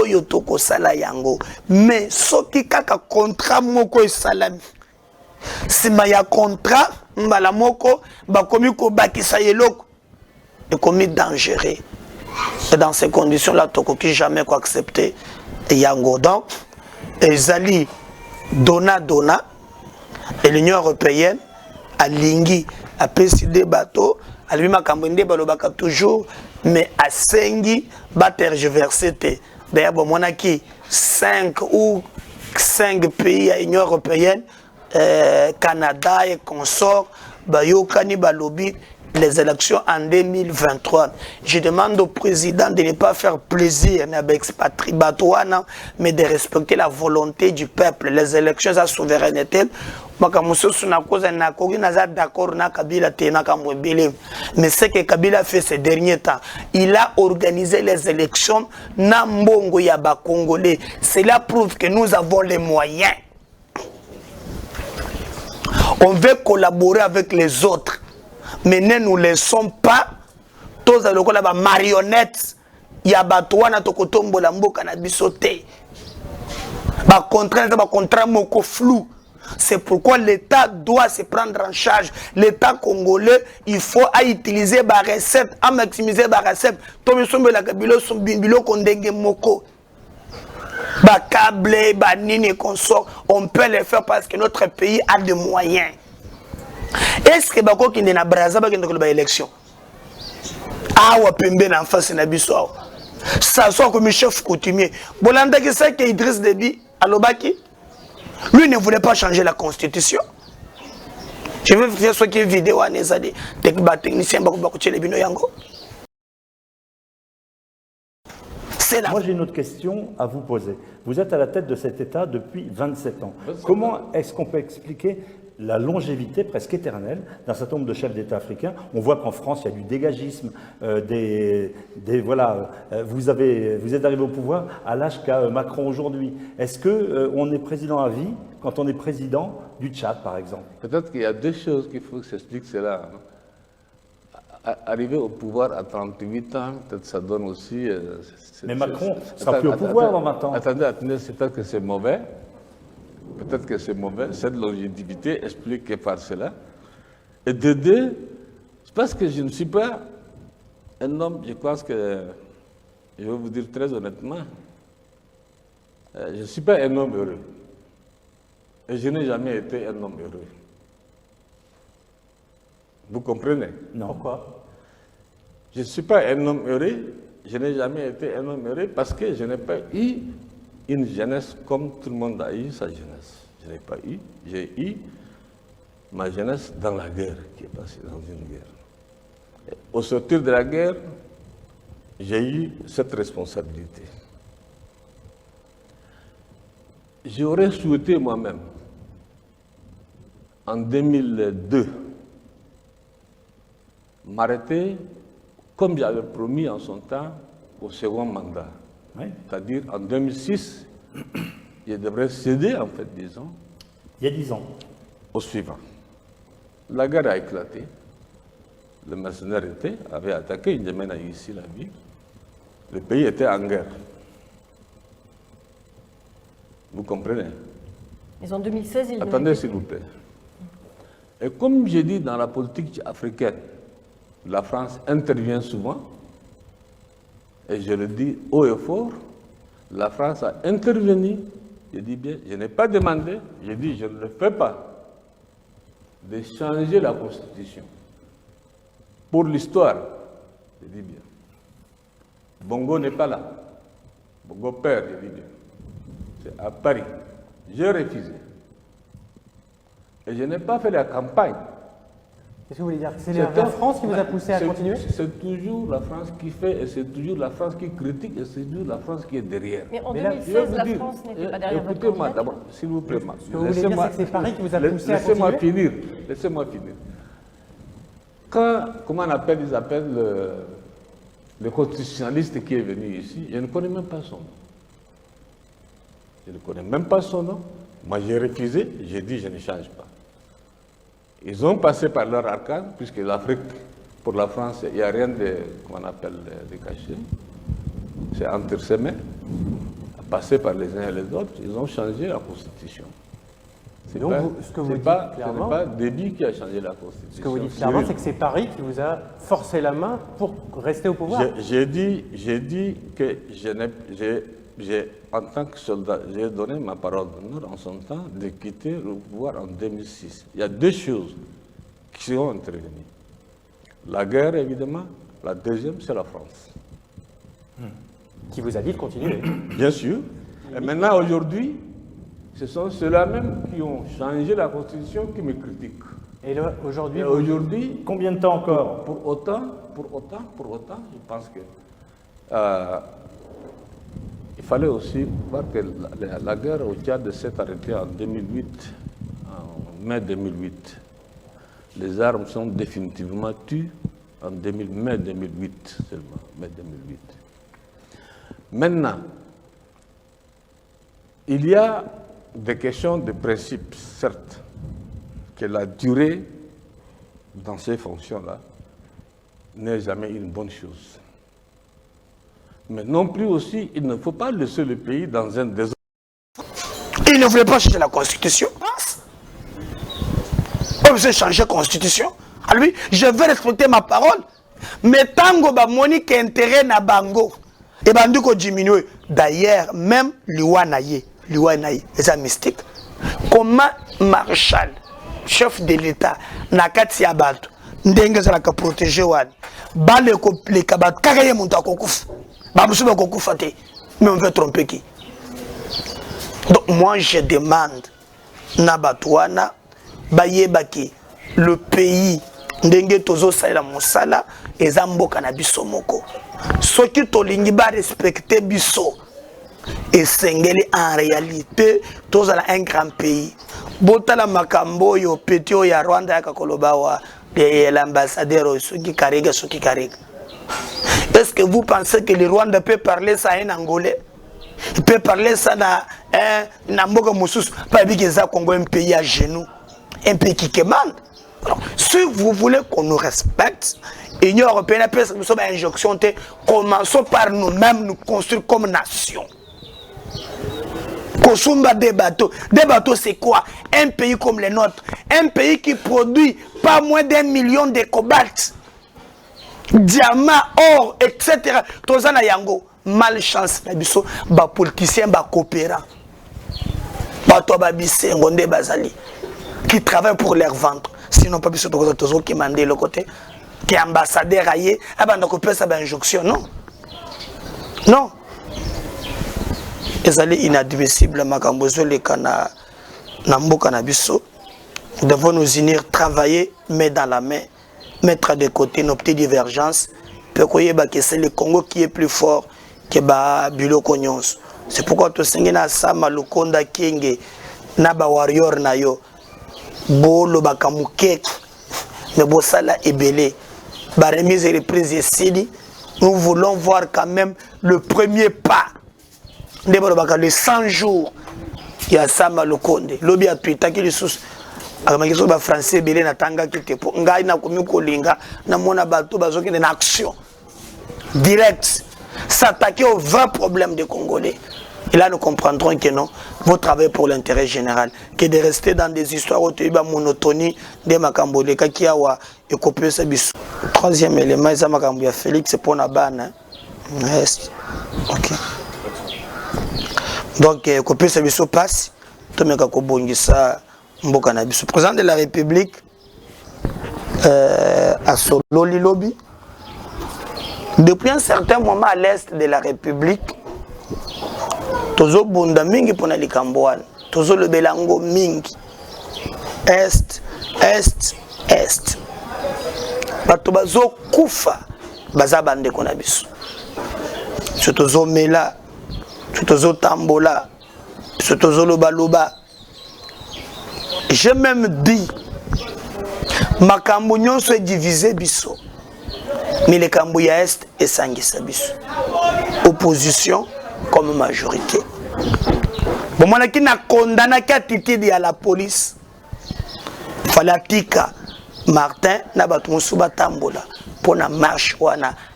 [SPEAKER 1] oyo tokosala yango mais soki kaka contrat moko esalami sima ya contrat mbala moko bakomi kobakisa eloko ekomi dangereux et dans ces conditions là tokoki jamais accepter yango donc ezali dona et l'Union européenne alingi apesi des bateaux alibi makambo nde balobaka toujours mais asengi batergiverser te d'ailleurs bomonaki 5 pays à l'Union européenne Canada et consorts bayokani balobi les élections en 2023. Je demande au président de ne pas faire plaisir mais de respecter la volonté du peuple. Les élections à souveraineté. Mais ce que Kabila fait ces derniers temps, il a organisé les élections Nambongo Yaba Congolais. Cela prouve que nous avons les moyens. On veut collaborer avec les autres. Mais ne nous laissons pas tous les marionnettes. Il y a batouana tokotombo la mboka na bisote. Ba contrat moko flou. C'est pourquoi l'État doit se prendre en charge. L'État congolais, il faut utiliser ba recette, à maximiser ba recette. Tomi sombe la kabilo sombilo kondenge moko. Ba câble, ba nini consort, on peut le faire parce que notre pays a des moyens. Est-ce que bako qui n'est na braza ba kende ko ba élection awa pembe na face na biso ça soit comme chef coutumier bolanda ki ça que Idriss Déby alobaki lui ne voulait pas changer la constitution. Je vais faire ce qui est vidéo à nezadi ba technicien bako bako tshele bino yango.
[SPEAKER 7] Moi, j'ai une autre question à vous poser. Vous êtes à la tête de cet État depuis 27 ans. Comment est-ce qu'on peut expliquer la longévité presque éternelle d'un certain nombre de chefs d'État africains? On voit qu'en France, il y a du dégagisme, voilà, vous êtes arrivé au pouvoir à l'âge qu'a Macron aujourd'hui. Est-ce qu'on est président à vie quand on est président du Tchad, par exemple?
[SPEAKER 8] Peut-être qu'il y a deux choses qu'il faut que j'explique cela. Arriver au pouvoir à 38 ans, peut-être ça donne aussi...
[SPEAKER 7] mais Macron ne sera plus au pouvoir dans 20 ans.
[SPEAKER 8] Attendez, c'est peut-être que c'est mauvais. Peut-être que c'est mauvais. Cette longévité explique que par cela. Et de deux, c'est parce que je ne suis pas un homme, je pense que, je vais vous dire très honnêtement, je ne suis pas un homme heureux. Et je n'ai jamais été un homme heureux. Vous comprenez?
[SPEAKER 7] Non. Pourquoi?
[SPEAKER 8] Je ne suis pas un homme heureux, je n'ai jamais été un homme heureux parce que je n'ai pas eu une jeunesse comme tout le monde a eu sa jeunesse. Je n'ai pas eu, j'ai eu ma jeunesse dans la guerre, qui est passée dans une guerre. Et au sortir de la guerre, j'ai eu cette responsabilité. J'aurais souhaité moi-même, en 2002, m'arrêter, comme j'avais promis en son temps, au second mandat. Oui. C'est-à-dire, en 2006, je devrais céder, en fait, disons.
[SPEAKER 7] Il y a 10 ans.
[SPEAKER 8] Au suivant. La guerre a éclaté. Les mercenaires avaient attaqué, ils mènent ici la ville. Le pays était en guerre. Vous comprenez?
[SPEAKER 9] Mais en 2016, il...
[SPEAKER 8] Attendez, s'il vous plaît. Et comme j'ai dit dans la politique africaine, la France intervient souvent, et je le dis haut et fort, la France a intervenu, je dis bien, je n'ai pas demandé, je dis je ne le fais pas, de changer la Constitution. Pour l'histoire, je dis bien. Bongo n'est pas là. Bongo père, je dis bien. C'est à Paris. J'ai refusé. Et je n'ai pas fait la campagne.
[SPEAKER 10] Qu'est-ce que vous voulez dire? C'est la France qui vous a poussé à continuer?
[SPEAKER 8] C'est toujours la France qui fait, et c'est toujours la France qui critique, et c'est toujours la France qui est derrière.
[SPEAKER 9] Mais en 2016, la France n'était pas derrière votre candidat.
[SPEAKER 8] Écoutez-moi d'abord, s'il vous plaît.
[SPEAKER 10] Ce que vous voulez dire, c'est que c'est Paris qui vous a poussé à continuer?
[SPEAKER 8] Laissez-moi finir. Quand, comment on appelle, ils appellent le constitutionnaliste qui est venu ici, je ne connais même pas son nom. Je ne connais même pas son nom. Moi, j'ai refusé, j'ai dit je ne change pas. Ils ont passé par leur arcane, puisque l'Afrique, pour la France, il n'y a rien de, comment on appelle, de caché. C'est entre ses mains. passé par les uns et les autres, ils ont changé la Constitution. Ce n'est pas Déby qui a changé la Constitution.
[SPEAKER 10] Ce que vous dites clairement, c'est que c'est Paris qui vous a forcé la main pour rester au pouvoir.
[SPEAKER 8] J'ai dit que en tant que soldat, j'ai donné ma parole d'honneur en son temps de quitter le pouvoir en 2006. Il y a deux choses qui sont intervenues. La guerre, évidemment. La deuxième, c'est la France.
[SPEAKER 10] Qui vous a dit de continuer.
[SPEAKER 8] Bien sûr. Et maintenant, aujourd'hui, ce sont ceux-là même qui ont changé la Constitution qui me critiquent.
[SPEAKER 10] Et aujourd'hui,
[SPEAKER 7] combien de temps encore?
[SPEAKER 8] Pour autant, je pense que il fallait aussi voir que la guerre au Tchad s'est arrêtée en 2008, en mai 2008. Les armes sont définitivement tues en mai 2008 seulement, mai 2008. Maintenant, il y a des questions de principe, certes, que la durée dans ces fonctions-là n'est jamais une bonne chose. Mais non plus aussi, il ne faut pas laisser le pays dans un désordre.
[SPEAKER 1] Il ne voulait pas changer la Constitution. On veut changer la Constitution. À lui, je vais respecter ma parole. Mais tango ba monique intérêt na bango. Et bandu ko diminuer. D'ailleurs, même Liwanaye, les mystique. Comment Marshal, chef de l'État, na kati ya bato, ndenge za ka protéger wan. Ba les kabat kagaye monta kokufa. Ba musu ba kokufa te. Mais on veut tromper qui? Donc moi je demande na batwana ba yebaki le pays ndenge tozo sala mosala eza mboka na biso moko. Soki tolingi ba respecter biso et sengeli en réalité tozala un grand pays. Botala makambo yo petio ya Rwanda ya kakoloba wa l'ambassadeur soki karega. Est-ce que vous pensez que le Rwanda peut parler ça en angolais? Il peut parler ça dans mboka mususu pas bien que Congo un pays à genoux, un pays qui commande. Alors, si vous voulez qu'on nous respecte, l'Union européenne peut nous faire une injonction, commençons par nous-mêmes nous construire comme nation. Kosumba des bateaux. Des bateaux, c'est quoi? Un pays comme le nôtre. Un pays qui produit pas moins d'1 million de cobalt, diamants, or, etc. Tozana yango. Malchance, nabiso, ba politiciens, ba coopérants. Bato babise, ngonde bazali. Qui travaillent pour leur ventre. Sinon, pas biso tozo qui mande le côté. Qui est ambassadeur aïe, abanda copier sa injonction. Non. Non. Ezali inadmissible makambozo le kana namboka na biso. Nous devons nous unir, travailler main dans la main, mettre de côté nos petites divergences. Peut que c'est le Congo qui est plus fort que ba biloko nyonso. C'est pourquoi to sengena sama lukonda kenge na ba warrior na yo. Bolo bakamuke mais bosala ebele. Ba remise et reprise ici. Nous voulons voir quand même le premier pas. Le 100 jours, il y a Sama Lokonde. Lobi a tweeté que les sous. Amakiso ba français belé na tanga kite po. Ngai na komi kolinga na mona bato bazoki en action. Direct. S'attaquer aux 20 problèmes des Congolais. Et là nous comprendrons que non, vous travaillez pour l'intérêt général. Que de rester dans des histoires où tu as monotonie de Makambole Kakiawa et copier ce bisou. Troisième élément, c'est Makambo Félix, c'est pour Nabana. Ok. Donc, copier ce bisou passe. Tout le monde ça. Président de la République à Solo Lilobi. Depuis un certain moment à l'est de la République, Tozo Bunda Mingi pour les Cambouan, Tozo le Belango Mingi, Est. Batobazo Koufa, Bazabande Konabisu. Tozo Mela, Tozo Tambola, Tozo Loba. J'ai même dit, ma Cambouignon soit divisé biso. Mais les Cambouya Est et Sangisa biso. Opposition comme majorité. Bon, moi, qui n'a condamné qu'à titi à la police. Falatika Martin n'a pas tout souba tambola pour la marche ou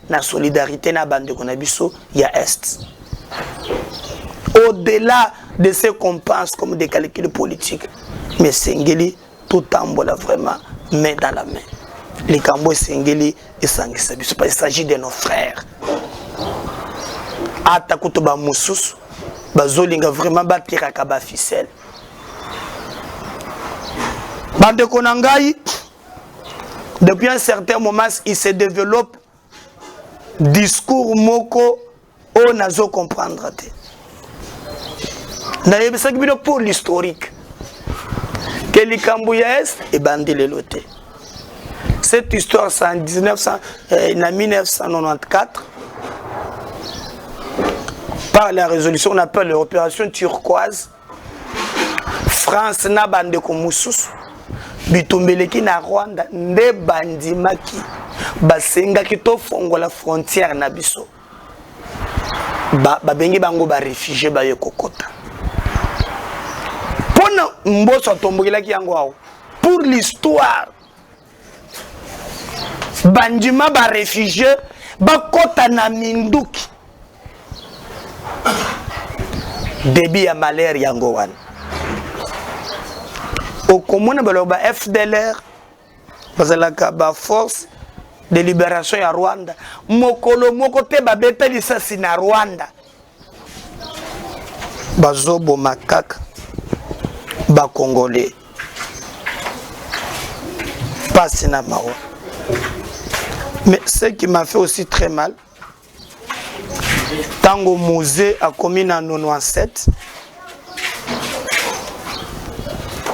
[SPEAKER 1] na solidarité na bande qu'on a biso ya Est. au-delà de ce qu'on pense comme des calculs politiques. Mais Sengeli, tout tambola vraiment, main dans la main. Les Cambo Sengeli et Sangisabi. Il s'agit de nos frères. Atakuto ba Moussous, Bazolinga vraiment batira kaba ficelle. Bande Konangai, depuis un certain moment, il se développe discours moko au nazo comprendre. Pour l'historique, que les Cambouillais et bandé les lotés. Cette histoire, c'est en 1994, par la résolution qu'on appelle l'opération turquoise, France n'a bandé comme Moussous, Bitumbeleki na Rwanda, ne bandimaki, basenga kito fongo la frontière na biso. Babengi bango ba réfugié ba yekokota. Pour l'histoire, Bandima ba réfugié, ba kota na Minduki. Débit à malheur yangowan. Au commun ba FDLR, parce que la force de libération ya Rwanda, mokolo mokote ba beteli sasi na Rwanda. Bazobo makaka. Bas congolais, pas Sinamao. Mais ce qui m'a fait aussi très mal, Tango Musée a commis en 97.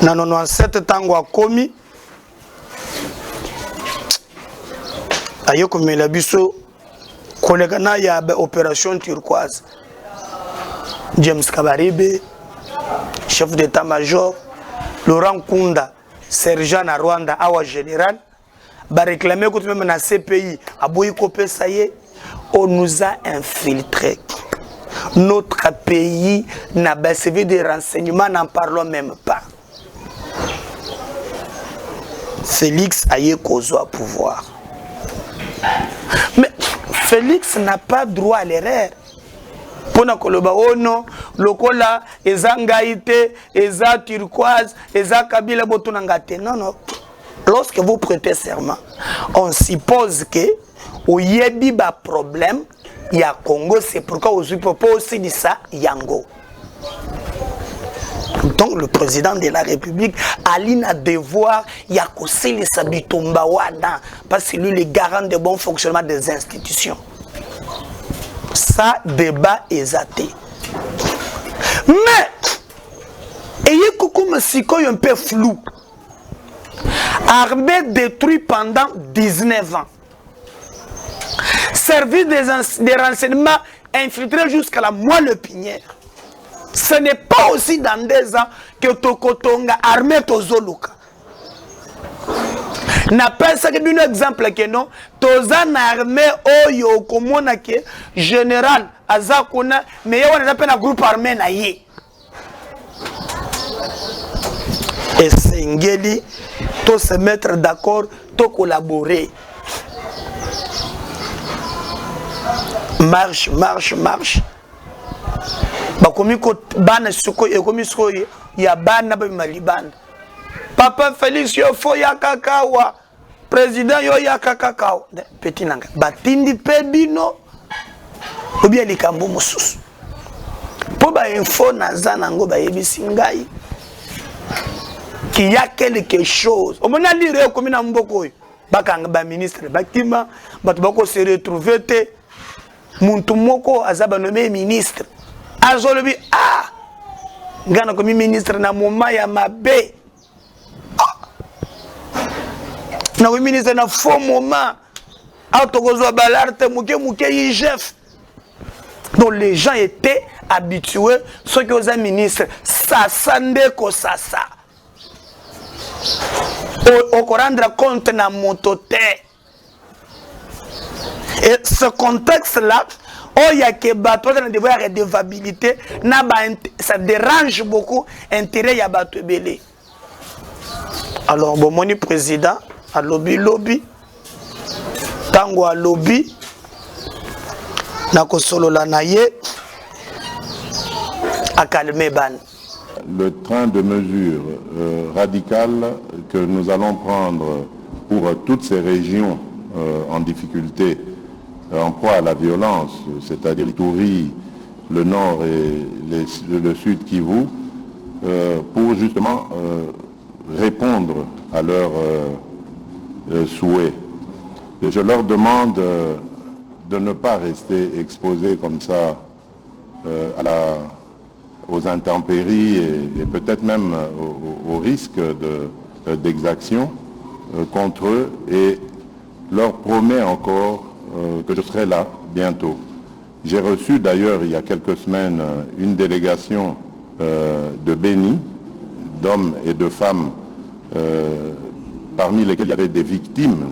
[SPEAKER 1] En 97, Tango a commis. Ayo comme la biso, collègue na ya opération turquoise. James Kabaribe, chef d'état-major, Laurent Kunda, sergent à Rwanda, awa général, va réclamer que même dans ces pays, à Boykope, ça y est, on nous a infiltrés. Notre pays n'a pas servi de renseignements, n'en parlons même pas. Félix a eu cause au pouvoir. Mais Félix n'a pas droit à l'erreur. Pona koloba ono lokola ezangaite eza turquoise eza kabila botunangate. Non. Lorsque vous prêtez serment, on suppose que au yebi ba problème ya Congo, c'est pourquoi on suppose aussi de ça yango. Donc le président de la République a un devoir ya koseli sabitomba wana parce que lui le garant de bon fonctionnement des institutions. Ça, débat est athée. Mais, ayez comme si un peu flou. Armée détruit pendant 19 ans. Service des renseignements infiltré jusqu'à la moelle pinière. Ce n'est pas aussi dans des ans que Tokotonga armée Tozoluka. N'appelle ça un exemple que non, Tozan armée Oyo Komona ke général Azakuna, mais on appelle un groupe armé naïe. Et Sengeli, tout se mettre d'accord, tout collaborer. Marche. Bakomi ko bana suko e komi suko ya bana ba malibanda. Papa Félix yo fo ya kakawa. Président yo ya kakawa. Petit nanga. Batindi pe bino. Ou bien likambo mususu. Po ba info na zanango ba yebisi ngai. Qu'il y a quelque chose. On m'a dit comme na mboko. Bakanga ba ministre bakima, batu bako se retrouver te muntu moko azaba nommé ministre. Azolobi ngana comme ministre na moma ya mabe. Na oui ministre na faux moment. Autogozo balarte muke chef. Donc les gens étaient habitués ceux qui aux ministres ça sande ko sasa. Au rendre compte na motote. Et ce contexte-là, il y a que bateau de devoir redevabilité, ça dérange beaucoup l'intérêt ya bateau belé. Alors bon mon président à lobby tango à lobby na ko solo la naye à calmer ban.
[SPEAKER 4] Le train de mesures radicales que nous allons prendre pour toutes ces régions en difficulté, en proie à la violence, c'est-à-dire l'Ituri, le nord et le sud Kivu, pour justement répondre à leurs souhaits. Et je leur demande de ne pas rester exposés comme ça aux intempéries et peut-être même au risque d'exaction contre eux, et leur promets encore que je serai là bientôt. J'ai reçu d'ailleurs il y a quelques semaines une délégation de Béni, d'hommes et de femmes, parmi lesquels il y avait des victimes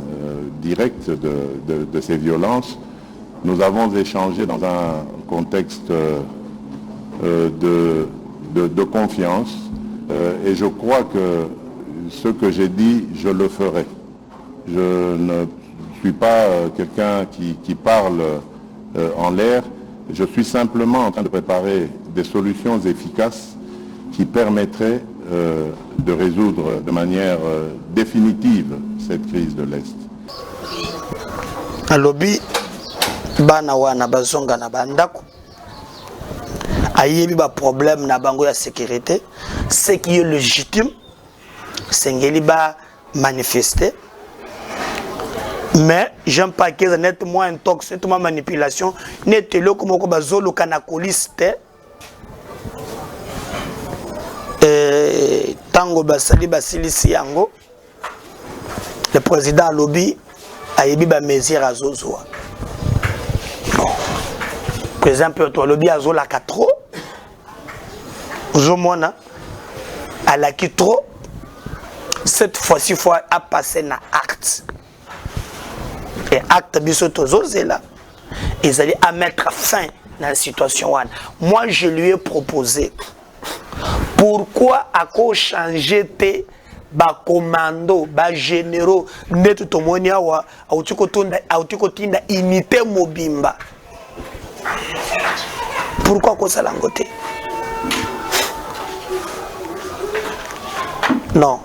[SPEAKER 4] directes de ces violences. Nous avons échangé dans un contexte de confiance, et je crois que ce que j'ai dit, je le ferai. Je ne suis pas quelqu'un qui parle en l'air. Je suis simplement en train de préparer des solutions efficaces qui permettraient de résoudre de manière définitive cette crise de l'Est.
[SPEAKER 1] Alobi bana wana bazonga na bandako ayebi ba problème na bango ya sécurité, ce qui est légitime, sengeli ba manifester. Mais j'aime pas que net moi intox, net moi manipulation, net lo comme ko bazolo kana coliste. Tango basali basilisi yango. Le président Alobi ayebi ba mesure azozwa. Par exemple, toi Alobi azola ka trop. Ozomona alaki trop. Cette fois-ci fois a passé na acte. Et acte là, ils allaient à mettre fin à la situation. Moi, je lui ai proposé pourquoi à quoi changer tes commandos, généraux, net tout monia wa autikotinda imité mobimba. Pourquoi qu'on s'alangote? Non,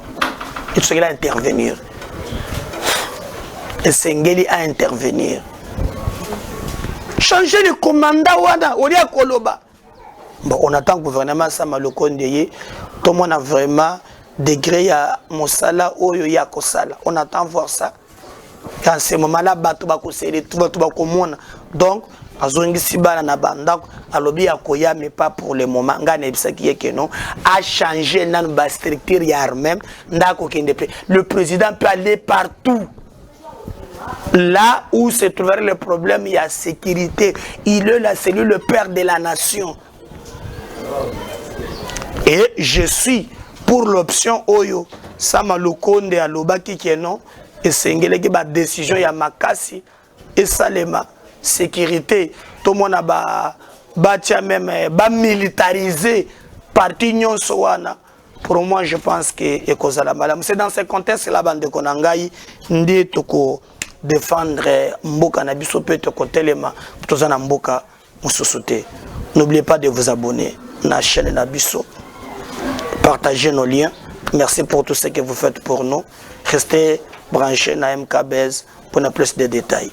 [SPEAKER 1] il faut intervenir. Et Sengeli à intervenir. Changer le commandant wana, Olia Koloba. Bon, on attend que le gouvernement Samaloko Ndeye, tout le monde a vraiment degré à Mosala Oyo Yakosala. On attend voir ça. Dans ce moment-là, Batouba Kosele, Touba Komona. Donc, Azongi Sibana na Bandak, Alobi Akoya, mais pas pour le moment. Ngane Bisa qui est que non, a changé nan ba structure yar même. Ndako Kendepe. Le président peut aller partout. Là où se trouverait le problème, il y a sécurité. Il est la cellule, le père de la nation. Et je suis pour l'option Oyo. Samalukonde Alobaki qui est non. Et c'est une décision, il y a Makasi et Salema. Sécurité. Tout le monde a même militarisé parti Nyon Sowana. Pour moi, je pense que c'est dans ce contexte la bande de Konangaï, Ndi Toko défendre Mboka Nabiso peut te kotelema tozana Mboka mususuté. N'oubliez pas de vous abonner à la chaîne Nabiso. Partagez nos liens. Merci pour tout ce que vous faites pour nous. Restez branchés à MKBez pour plus de détails.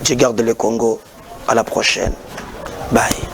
[SPEAKER 1] Je garde le Congo. À la prochaine. Bye.